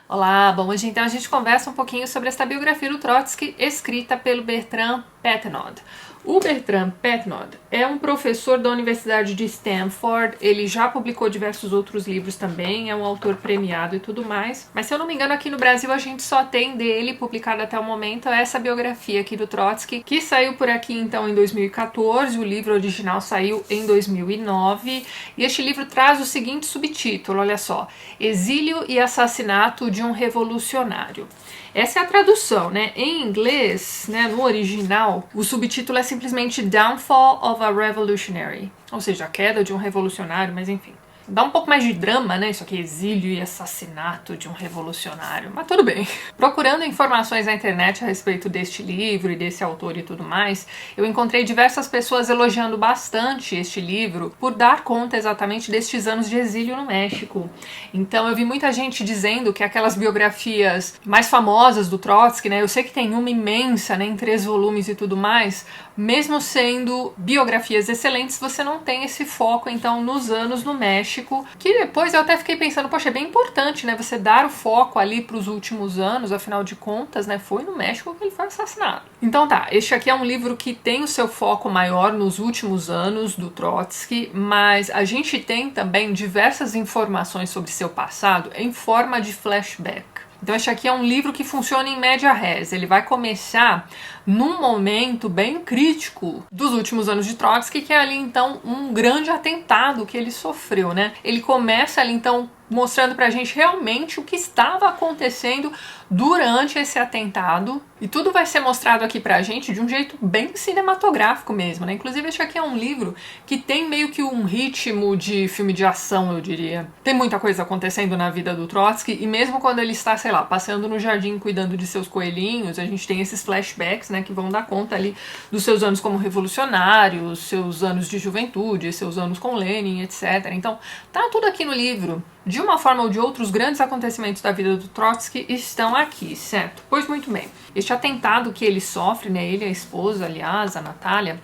Olá, bom, hoje então a gente conversa um pouquinho sobre essa biografia do Trotsky escrita pelo Bertrand Patnaud. O Bertrand Patnaud é um professor da Universidade de Stanford, ele já publicou diversos outros livros também, é um autor premiado e tudo mais, mas se eu não me engano aqui no Brasil a gente só tem dele, publicado até o momento, essa biografia aqui do Trotsky, que saiu por aqui então em 2014, o livro original saiu em 2009, e este livro traz o seguinte subtítulo, olha só, Exílio e Assassinato de um Revolucionário. Essa é a tradução, né? Em inglês, né, no original, o subtítulo é simplesmente Downfall of a Revolutionary, ou seja, a queda de um revolucionário, mas enfim. Dá um pouco mais de drama, né? Isso aqui, exílio e assassinato de um revolucionário, mas tudo bem. Procurando informações na internet a respeito deste livro e desse autor e tudo mais, eu encontrei diversas pessoas elogiando bastante este livro por dar conta exatamente destes anos de exílio no México. Então eu vi muita gente dizendo que aquelas biografias mais famosas do Trotsky, né? Eu sei que tem uma imensa, né, em 3 volumes e tudo mais, mesmo sendo biografias excelentes, você não tem esse foco, então, nos anos no México, que depois eu até fiquei pensando, poxa, é bem importante, né, você dar o foco ali para os últimos anos, afinal de contas, né, foi no México que ele foi assassinado. Então tá, este aqui é um livro que tem o seu foco maior nos últimos anos do Trotsky, mas a gente tem também diversas informações sobre seu passado em forma de flashback. Então este aqui é um livro que funciona em média res, ele vai começar num momento bem crítico dos últimos anos de Trotsky, que é ali então um grande atentado que ele sofreu, né? Ele começa ali então mostrando pra gente realmente o que estava acontecendo durante esse atentado, e tudo vai ser mostrado aqui pra gente de um jeito bem cinematográfico mesmo, né? Inclusive este aqui é um livro que tem meio que um ritmo de filme de ação, eu diria. Tem muita coisa acontecendo na vida do Trotsky, e mesmo quando ele está, sei lá, passeando no jardim cuidando de seus coelhinhos, a gente tem esses flashbacks, né, que vão dar conta ali dos seus anos como revolucionário, seus anos de juventude, seus anos com Lenin, etc. Então, tá tudo aqui no livro. De uma forma ou de outra, os grandes acontecimentos da vida do Trotsky estão aqui, certo? Pois muito bem. Este atentado que ele sofre, né, ele e a esposa, aliás, a Natália,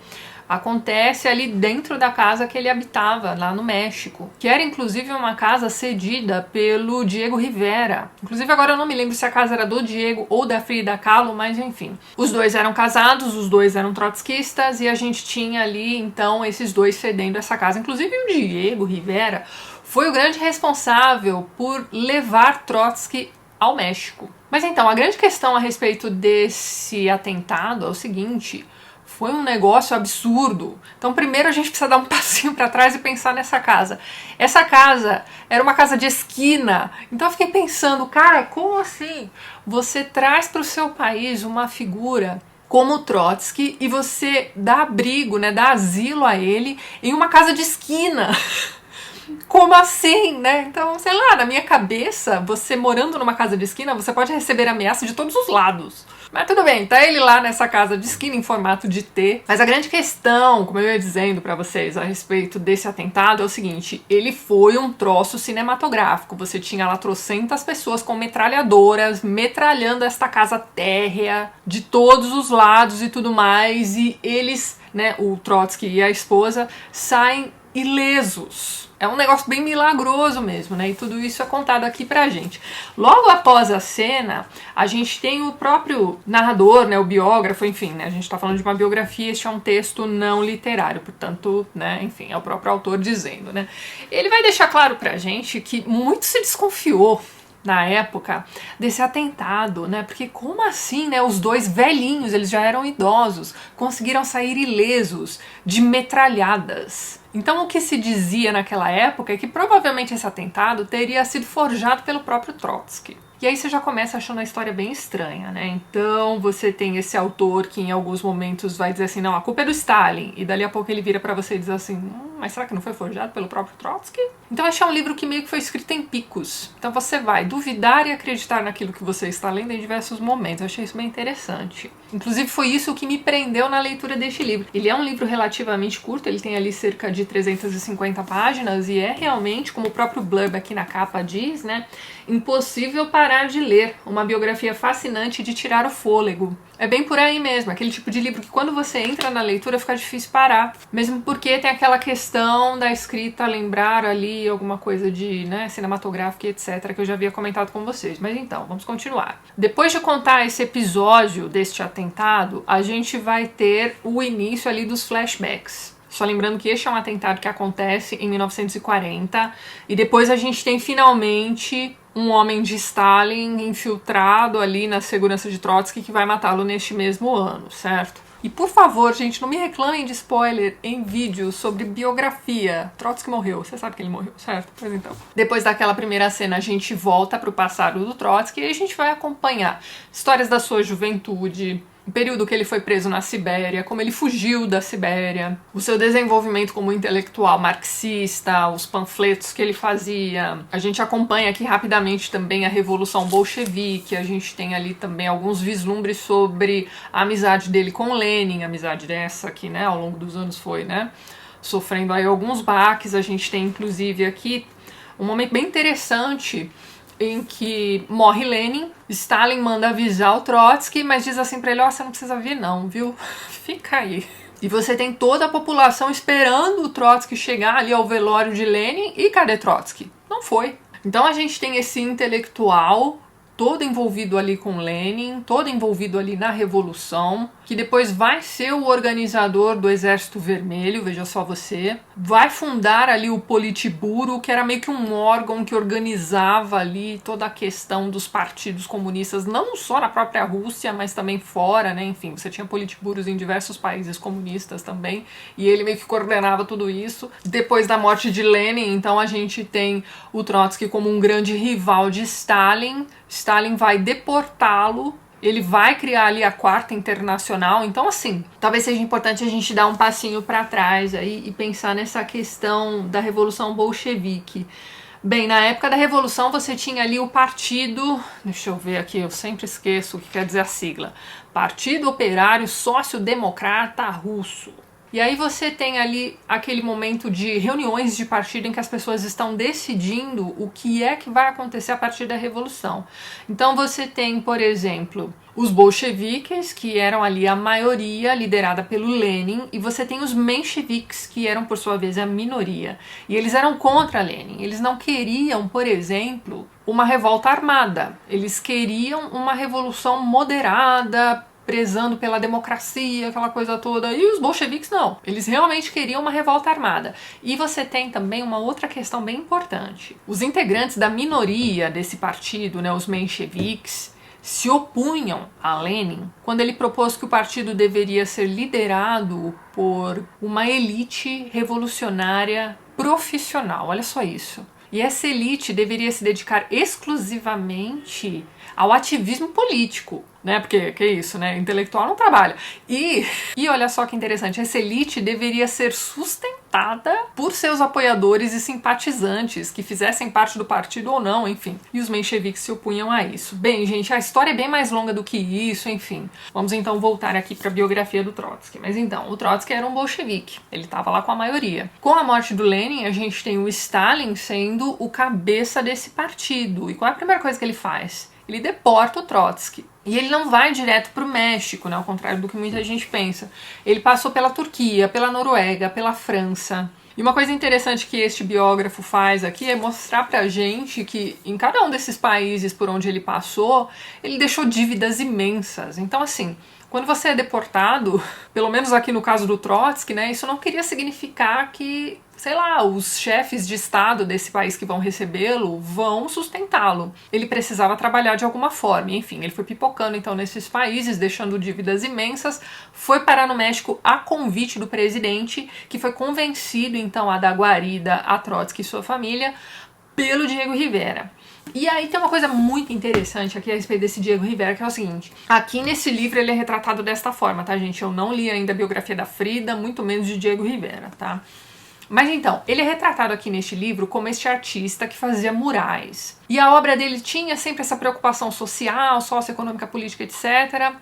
acontece ali dentro da casa que ele habitava, lá no México, que era inclusive uma casa cedida pelo Diego Rivera. Inclusive agora eu não me lembro se a casa era do Diego ou da Frida Kahlo, mas enfim. Os dois eram casados, os dois eram trotskistas, e a gente tinha ali então esses dois cedendo essa casa. Inclusive o Diego Rivera foi o grande responsável por levar Trotsky ao México. Mas então, a grande questão a respeito desse atentado é o seguinte: foi um negócio absurdo. Então, primeiro a gente precisa dar um passinho para trás e pensar nessa casa. Essa casa era uma casa de esquina. Então eu fiquei pensando, cara, como assim? Você traz para o seu país uma figura como Trotsky e você dá abrigo, né, dá asilo a ele em uma casa de esquina. Como assim, né? Então, sei lá, na minha cabeça, você morando numa casa de esquina, você pode receber ameaça de todos os lados. Mas tudo bem, tá ele lá nessa casa de esquina em formato de T. Mas a grande questão, como eu ia dizendo pra vocês a respeito desse atentado, é o seguinte: ele foi um troço cinematográfico. Você tinha lá trocentas pessoas com metralhadoras, metralhando esta casa térrea de todos os lados e tudo mais, e eles, né, o Trotsky e a esposa, saem ilesos. É um negócio bem milagroso mesmo, né? E tudo isso é contado aqui pra gente. Logo após a cena, a gente tem o próprio narrador, né, o biógrafo, enfim, né? A gente tá falando de uma biografia, este é um texto não literário, portanto, né, enfim, é o próprio autor dizendo, né? Ele vai deixar claro pra gente que muito se desconfiou na época desse atentado, né? Porque como assim, né? Os dois velhinhos, eles já eram idosos, conseguiram sair ilesos de metralhadas. Então o que se dizia naquela época é que provavelmente esse atentado teria sido forjado pelo próprio Trotsky. E aí você já começa achando a história bem estranha, né? Então você tem esse autor que em alguns momentos vai dizer assim, não, a culpa é do Stalin, e dali a pouco ele vira pra você e diz assim, mas será que não foi forjado pelo próprio Trotsky? Então este é um livro que meio que foi escrito em picos. Então você vai duvidar e acreditar naquilo que você está lendo em diversos momentos. Eu achei isso bem interessante. Inclusive foi isso que me prendeu na leitura deste livro. Ele é um livro relativamente curto, ele tem ali cerca de 350 páginas e é realmente, como o próprio blurb aqui na capa diz, né, impossível parar de ler, uma biografia fascinante de tirar o fôlego. É bem por aí mesmo, aquele tipo de livro que quando você entra na leitura fica difícil parar, mesmo porque tem aquela questão da escrita lembrar ali alguma coisa de, né, cinematográfica, etc, que eu já havia comentado com vocês. Mas então, vamos continuar. Depois de contar esse episódio deste atentado, a gente vai ter o início ali dos flashbacks. Só lembrando que este é um atentado que acontece em 1940 e depois a gente tem finalmente um homem de Stalin infiltrado ali na segurança de Trotsky que vai matá-lo neste mesmo ano, certo? E por favor, gente, não me reclamem de spoiler em vídeos sobre biografia. Trotsky morreu, você sabe que ele morreu, certo? Pois então. Depois daquela primeira cena, a gente volta pro passado do Trotsky e a gente vai acompanhar histórias da sua juventude, o período que ele foi preso na Sibéria, como ele fugiu da Sibéria, o seu desenvolvimento como intelectual marxista, os panfletos que ele fazia. A gente acompanha aqui rapidamente também a Revolução Bolchevique, a gente tem ali também alguns vislumbres sobre a amizade dele com Lenin, amizade dessa que, né, ao longo dos anos foi, né, sofrendo aí alguns baques. A gente tem inclusive aqui um momento bem interessante em que morre Lenin, Stalin manda avisar o Trotsky, mas diz assim pra ele, ó, você não precisa vir não, viu? Fica aí. E você tem toda a população esperando o Trotsky chegar ali ao velório de Lenin, e cadê Trotsky? Não foi. Então a gente tem esse intelectual todo envolvido ali com Lenin, todo envolvido ali na Revolução, que depois vai ser o organizador do Exército Vermelho, veja só você, vai fundar ali o Politburo, que era meio que um órgão que organizava ali toda a questão dos partidos comunistas, não só na própria Rússia, mas também fora, né, enfim, você tinha politburos em diversos países comunistas também, e ele meio que coordenava tudo isso. Depois da morte de Lenin, então a gente tem o Trotsky como um grande rival de Stalin. Stalin vai deportá-lo, ele vai criar ali a Quarta Internacional. Então, assim, talvez seja importante a gente dar um passinho para trás aí e pensar nessa questão da Revolução Bolchevique. Bem, na época da Revolução você tinha ali o partido, deixa eu ver aqui, eu sempre esqueço o que quer dizer a sigla, Partido Operário Social-Democrata Russo. E aí você tem ali aquele momento de reuniões de partido em que as pessoas estão decidindo o que é que vai acontecer a partir da Revolução. Então você tem, por exemplo, os bolcheviques, que eram ali a maioria, liderada pelo Lenin, e você tem os mencheviques, que eram, por sua vez, a minoria. E eles eram contra Lenin. Eles não queriam, por exemplo, uma revolta armada. Eles queriam uma revolução moderada, prezando pela democracia, aquela coisa toda, e os bolcheviques não, eles realmente queriam uma revolta armada. E você tem também uma outra questão bem importante. Os integrantes da minoria desse partido, né, os mencheviques, se opunham a Lenin quando ele propôs que o partido deveria ser liderado por uma elite revolucionária profissional, olha só isso. E essa elite deveria se dedicar exclusivamente ao ativismo político, né? Porque, que é isso, né? Intelectual não trabalha. E olha só que interessante, essa elite deveria ser sustentada por seus apoiadores e simpatizantes, que fizessem parte do partido ou não, enfim. E os mencheviques se opunham a isso. Bem, gente, a história é bem mais longa do que isso, enfim. Vamos então voltar aqui para a biografia do Trotsky. Mas então, o Trotsky era um bolchevique, ele estava lá com a maioria. Com a morte do Lenin, a gente tem o Stalin sendo o cabeça desse partido. E qual é a primeira coisa que ele faz? Ele deporta o Trotsky. E ele não vai direto para o México, né, ao contrário do que muita gente pensa. Ele passou pela Turquia, pela Noruega, pela França. E uma coisa interessante que este biógrafo faz aqui é mostrar pra gente que em cada um desses países por onde ele passou, ele deixou dívidas imensas. Então, assim, quando você é deportado, pelo menos aqui no caso do Trotsky, né, isso não queria significar que, sei lá, os chefes de estado desse país que vão recebê-lo vão sustentá-lo. Ele precisava trabalhar de alguma forma. Enfim, ele foi pipocando então nesses países, deixando dívidas imensas, foi parar no México a convite do presidente, que foi convencido então a dar guarida a Trotsky e sua família pelo Diego Rivera. E aí tem uma coisa muito interessante aqui a respeito desse Diego Rivera, que é o seguinte, aqui nesse livro ele é retratado desta forma, tá, gente? Eu não li ainda a biografia da Frida, muito menos de Diego Rivera, tá? Mas então, ele é retratado aqui neste livro como este artista que fazia murais. E a obra dele tinha sempre essa preocupação social, socioeconômica, política, etc.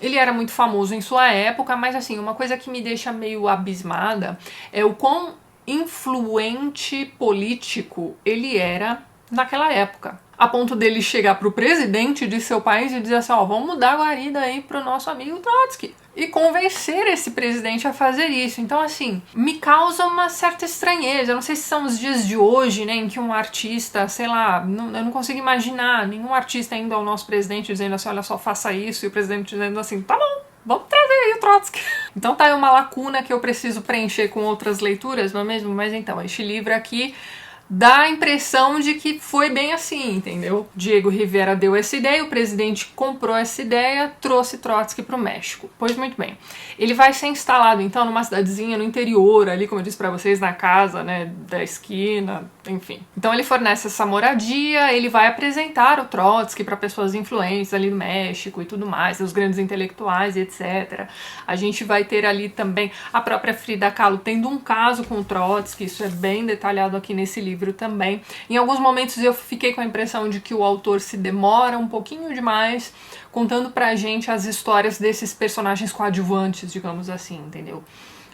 Ele era muito famoso em sua época, mas assim, uma coisa que me deixa meio abismada é o quão influente político ele era naquela época. A ponto dele chegar pro presidente de seu país e dizer assim, ó, vamos mudar a guarida aí pro nosso amigo Trotsky. E convencer esse presidente a fazer isso. Então, assim, me causa uma certa estranheza. Eu não sei se são os dias de hoje, né, em que um artista, sei lá, eu não consigo imaginar nenhum artista indo ao nosso presidente dizendo assim, olha só, faça isso, e o presidente dizendo assim, tá bom, vamos trazer aí o Trotsky. Então tá aí uma lacuna que eu preciso preencher com outras leituras, não é mesmo? Mas então, este livro aqui dá a impressão de que foi bem assim, entendeu? Diego Rivera deu essa ideia, o presidente comprou essa ideia, trouxe Trotsky para o México. Pois muito bem. Ele vai ser instalado, então, numa cidadezinha no interior, ali, como eu disse para vocês, na casa, né, da esquina, enfim. Então ele fornece essa moradia, ele vai apresentar o Trotsky para pessoas influentes ali no México e tudo mais, os grandes intelectuais e etc. A gente vai ter ali também a própria Frida Kahlo tendo um caso com o Trotsky, isso é bem detalhado aqui nesse livro também. Em alguns momentos eu fiquei com a impressão de que o autor se demora um pouquinho demais contando pra gente as histórias desses personagens coadjuvantes, digamos assim, entendeu?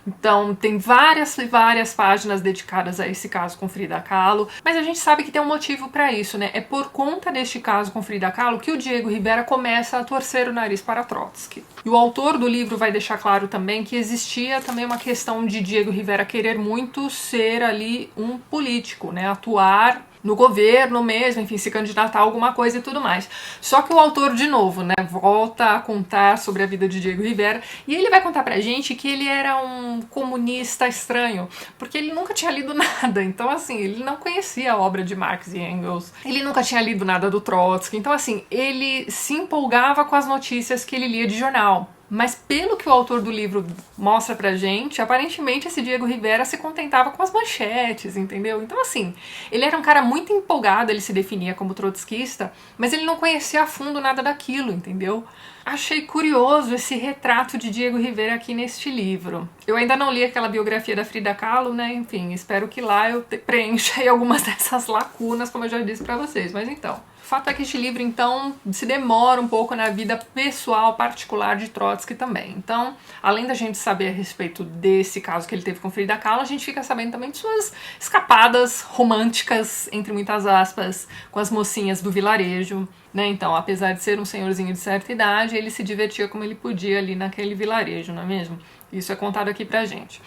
Então, tem várias e várias páginas dedicadas a esse caso com Frida Kahlo, mas a gente sabe que tem um motivo para isso, né? É por conta deste caso com Frida Kahlo que o Diego Rivera começa a torcer o nariz para Trotsky. E o autor do livro vai deixar claro também que existia também uma questão de Diego Rivera querer muito ser ali um político, né? Atuar no governo mesmo, enfim, se candidatar a alguma coisa e tudo mais. Só que o autor, de novo, né, volta a contar sobre a vida de Diego Rivera e ele vai contar pra gente que ele era um comunista estranho, porque ele nunca tinha lido nada. Então, assim, ele não conhecia a obra de Marx e Engels, ele nunca tinha lido nada do Trotsky. Então, assim, ele se empolgava com as notícias que ele lia de jornal. Mas pelo que o autor do livro mostra pra gente, aparentemente esse Diego Rivera se contentava com as manchetes, entendeu? Então assim, ele era um cara muito empolgado, ele se definia como trotskista, mas ele não conhecia a fundo nada daquilo, entendeu? Achei curioso esse retrato de Diego Rivera aqui neste livro. Eu ainda não li aquela biografia da Frida Kahlo, né? Enfim, espero que lá eu preencha aí algumas dessas lacunas, como eu já disse pra vocês. Mas então, o fato é que este livro, então, se demora um pouco na vida pessoal, particular de Trotsky também. Então, além da gente saber a respeito desse caso que ele teve com Frida Kahlo, a gente fica sabendo também de suas escapadas românticas, entre muitas aspas, com as mocinhas do vilarejo, né? Então, apesar de ser um senhorzinho de certa idade, ele se divertia como ele podia ali naquele vilarejo, não é mesmo? Isso é contado aqui pra gente.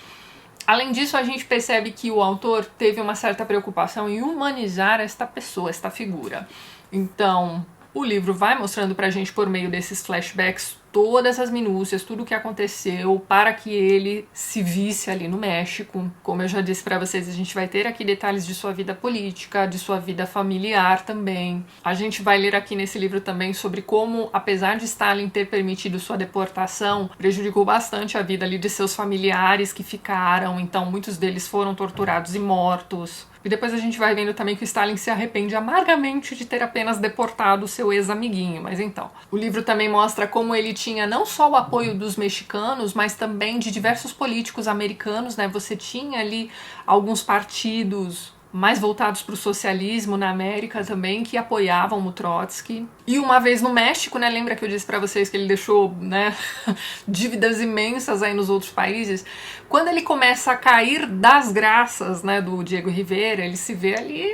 Além disso, a gente percebe que o autor teve uma certa preocupação em humanizar esta pessoa, esta figura. Então, o livro vai mostrando pra gente, por meio desses flashbacks, todas as minúcias, tudo o que aconteceu para que ele se visse ali no México. Como eu já disse pra vocês, a gente vai ter aqui detalhes de sua vida política, de sua vida familiar também. A gente vai ler aqui nesse livro também sobre como, apesar de Stalin ter permitido sua deportação, prejudicou bastante a vida ali de seus familiares que ficaram, então muitos deles foram torturados e mortos. E depois a gente vai vendo também que o Stalin se arrepende amargamente de ter apenas deportado o seu ex-amiguinho. Mas então, o livro também mostra como ele tinha não só o apoio dos mexicanos, mas também de diversos políticos americanos, né? Você tinha ali alguns partidos mais voltados para o socialismo na América também, que apoiavam o Trotsky. E uma vez no México, né, lembra que eu disse para vocês que ele deixou, né, dívidas imensas aí nos outros países? Quando ele começa a cair das graças, né, do Diego Rivera, ele se vê ali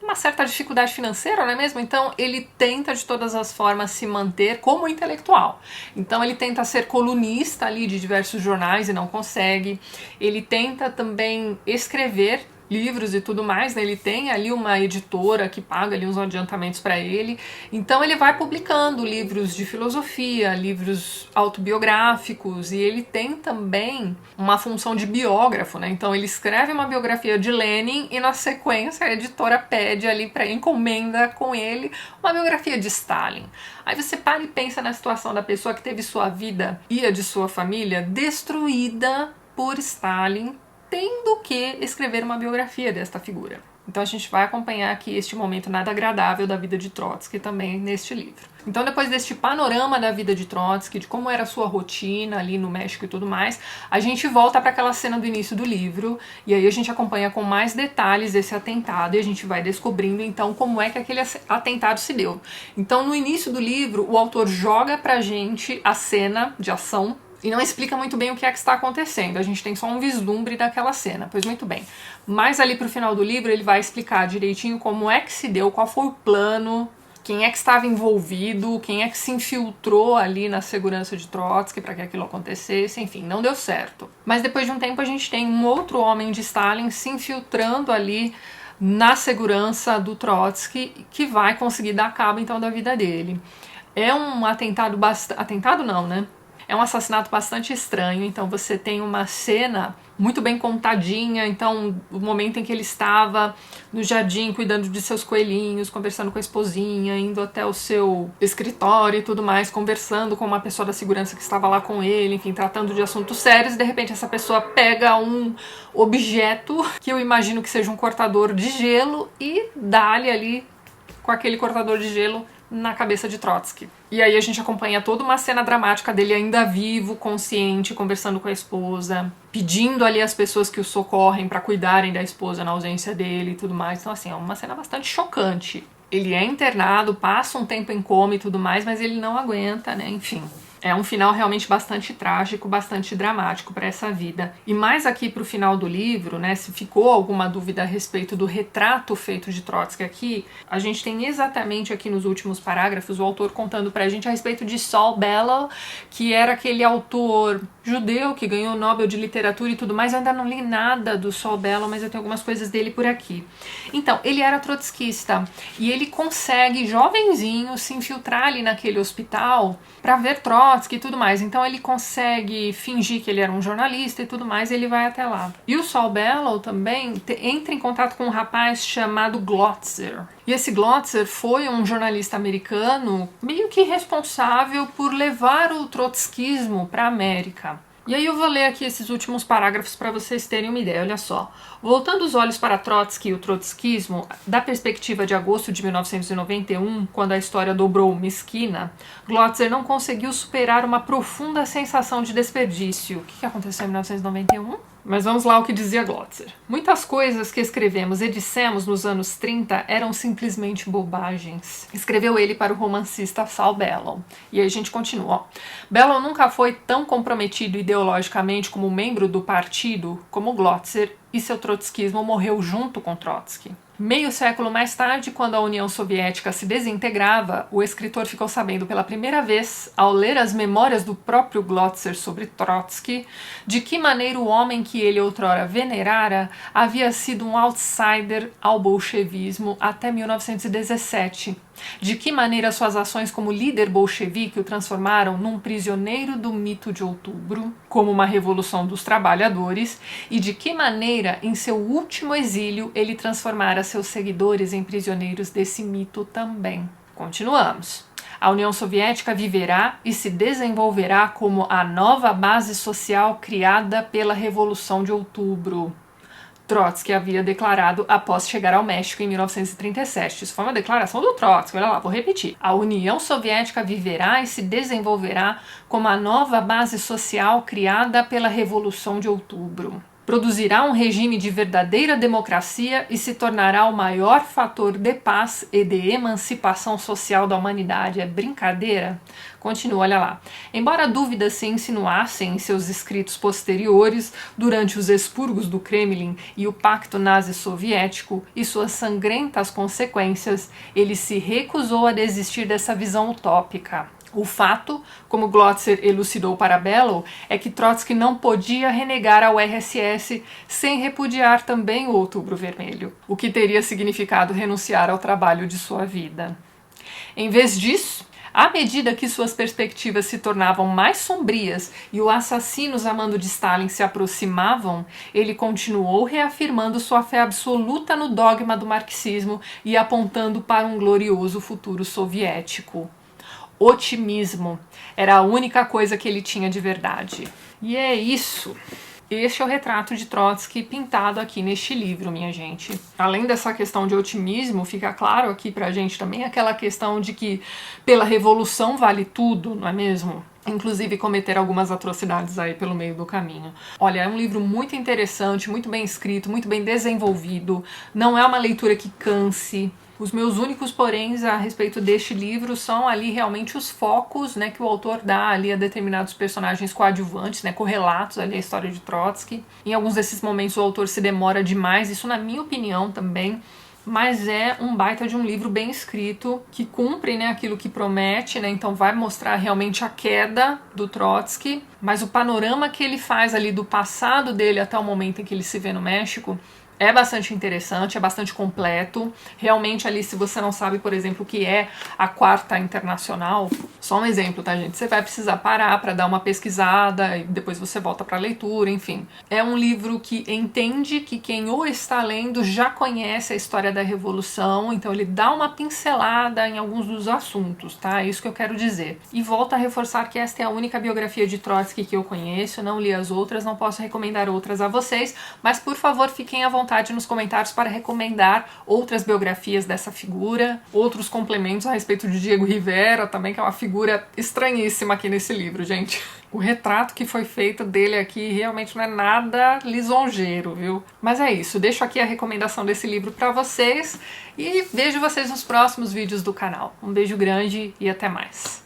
uma certa dificuldade financeira, não é mesmo? Então ele tenta de todas as formas se manter como intelectual. Então ele tenta ser colunista ali de diversos jornais e não consegue. Ele tenta também escrever livros e tudo mais, né? Ele tem ali uma editora que paga ali uns adiantamentos para ele, então ele vai publicando livros de filosofia, livros autobiográficos, e ele tem também uma função de biógrafo, né? Então ele escreve uma biografia de Lenin e na sequência a editora pede ali para encomenda com ele uma biografia de Stalin. Aí você para e pensa na situação da pessoa que teve sua vida e a de sua família destruída por Stalin, tendo que escrever uma biografia desta figura. Então a gente vai acompanhar aqui este momento nada agradável da vida de Trotsky também neste livro. Então depois deste panorama da vida de Trotsky, de como era a sua rotina ali no México e tudo mais, a gente volta para aquela cena do início do livro e aí a gente acompanha com mais detalhes esse atentado e a gente vai descobrindo então como é que aquele atentado se deu. Então no início do livro o autor joga pra gente a cena de ação e não explica muito bem o que é que está acontecendo. A gente tem só um vislumbre daquela cena. Pois muito bem. Mas ali pro final do livro ele vai explicar direitinho como é que se deu, qual foi o plano, quem é que estava envolvido, quem é que se infiltrou ali na segurança de Trotsky para que aquilo acontecesse. Enfim, não deu certo. Mas depois de um tempo a gente tem um outro homem de Stalin se infiltrando ali na segurança do Trotsky, que vai conseguir dar cabo então da vida dele. É um atentado atentado não, né? É um assassinato bastante estranho, então você tem uma cena muito bem contadinha, então o momento em que ele estava no jardim cuidando de seus coelhinhos, conversando com a esposinha, indo até o seu escritório e tudo mais, conversando com uma pessoa da segurança que estava lá com ele, enfim, tratando de assuntos sérios, e de repente essa pessoa pega um objeto, que eu imagino que seja um cortador de gelo, e dá-lhe ali com aquele cortador de gelo na cabeça de Trotsky. E aí a gente acompanha toda uma cena dramática dele ainda vivo, consciente, conversando com a esposa, pedindo ali às pessoas que o socorrem para cuidarem da esposa na ausência dele e tudo mais. Então assim, é uma cena bastante chocante. Ele é internado, passa um tempo em coma e tudo mais, mas ele não aguenta, né? Enfim. É um final realmente bastante trágico, bastante dramático para essa vida. E mais aqui para o final do livro, né, se ficou alguma dúvida a respeito do retrato feito de Trotsky aqui, a gente tem exatamente aqui nos últimos parágrafos o autor contando para a gente a respeito de Saul Bellow, que era aquele autor judeu que ganhou o Nobel de Literatura e tudo mais. Eu ainda não li nada do Saul Bellow, mas eu tenho algumas coisas dele por aqui. Então, ele era trotskista e ele consegue, jovenzinho, se infiltrar ali naquele hospital para ver Trotsky e tudo mais. Então ele consegue fingir que ele era um jornalista e tudo mais, e ele vai até lá. E o Saul Bellow também entra em contato com um rapaz chamado Glotzer. E esse Glotzer foi um jornalista americano meio que responsável por levar o trotskismo para a América. E aí eu vou ler aqui esses últimos parágrafos para vocês terem uma ideia, olha só. Voltando os olhos para Trotsky e o trotskismo, da perspectiva de agosto de 1991, quando a história dobrou uma esquina, Glotzer não conseguiu superar uma profunda sensação de desperdício. O que aconteceu em 1991? Mas vamos lá o que dizia Glotzer. Muitas coisas que escrevemos e dissemos nos anos 30 eram simplesmente bobagens. Escreveu ele para o romancista Saul Bellow. E aí a gente continua. Ó. Bellow nunca foi tão comprometido ideologicamente como membro do partido como Glotzer, e seu trotskismo morreu junto com Trotsky. Meio século mais tarde, quando a União Soviética se desintegrava, o escritor ficou sabendo pela primeira vez, ao ler as memórias do próprio Glotzer sobre Trotsky, de que maneira o homem que ele outrora venerara havia sido um outsider ao bolchevismo até 1917. De que maneira suas ações como líder bolchevique o transformaram num prisioneiro do mito de outubro, como uma revolução dos trabalhadores, e de que maneira, em seu último exílio, ele transformara seus seguidores em prisioneiros desse mito também. Continuamos. A União Soviética viverá e se desenvolverá como a nova base social criada pela Revolução de Outubro. Trotsky havia declarado após chegar ao México em 1937. Isso foi uma declaração do Trotsky, olha lá, vou repetir. A União Soviética viverá e se desenvolverá como a nova base social criada pela Revolução de Outubro. Produzirá um regime de verdadeira democracia e se tornará o maior fator de paz e de emancipação social da humanidade. É brincadeira? Continua, olha lá. Embora dúvidas se insinuassem em seus escritos posteriores, durante os expurgos do Kremlin e o pacto nazi-soviético e suas sangrentas consequências, ele se recusou a desistir dessa visão utópica. O fato, como Glotzer elucidou para Bellow, é que Trotsky não podia renegar a URSS sem repudiar também o Outubro Vermelho, o que teria significado renunciar ao trabalho de sua vida. Em vez disso, à medida que suas perspectivas se tornavam mais sombrias e os assassinos a mando de Stalin se aproximavam, ele continuou reafirmando sua fé absoluta no dogma do marxismo e apontando para um glorioso futuro soviético. Otimismo era a única coisa que ele tinha de verdade. E é isso. Este é o retrato de Trotsky pintado aqui neste livro, minha gente. Além dessa questão de otimismo, fica claro aqui pra gente também aquela questão de que pela revolução vale tudo, não é mesmo? Inclusive cometer algumas atrocidades aí pelo meio do caminho. Olha, é um livro muito interessante, muito bem escrito, muito bem desenvolvido, não é uma leitura que canse. Os meus únicos poréns a respeito deste livro são ali realmente os focos, né, que o autor dá ali a determinados personagens coadjuvantes, né, correlatos ali à história de Trotsky. Em alguns desses momentos o autor se demora demais, isso na minha opinião também, mas é um baita de um livro bem escrito, que cumpre, né, aquilo que promete, né, então vai mostrar realmente a queda do Trotsky, mas o panorama que ele faz ali do passado dele até o momento em que ele se vê no México é bastante interessante, é bastante completo. Realmente ali, se você não sabe, por exemplo, o que é a Quarta Internacional, só um exemplo, tá, gente? Você vai precisar parar para dar uma pesquisada e depois você volta para a leitura, enfim. É um livro que entende que quem o está lendo já conhece a história da Revolução, então ele dá uma pincelada em alguns dos assuntos, tá? É isso que eu quero dizer. E volto a reforçar que esta é a única biografia de Trotsky que eu conheço, não li as outras, não posso recomendar outras a vocês, mas por favor, fiquem à vontade nos comentários para recomendar outras biografias dessa figura, outros complementos a respeito de Diego Rivera também, que é uma figura estranhíssima aqui nesse livro, gente. O retrato que foi feito dele aqui realmente não é nada lisonjeiro, viu? Mas é isso, deixo aqui a recomendação desse livro para vocês e vejo vocês nos próximos vídeos do canal. Um beijo grande e até mais.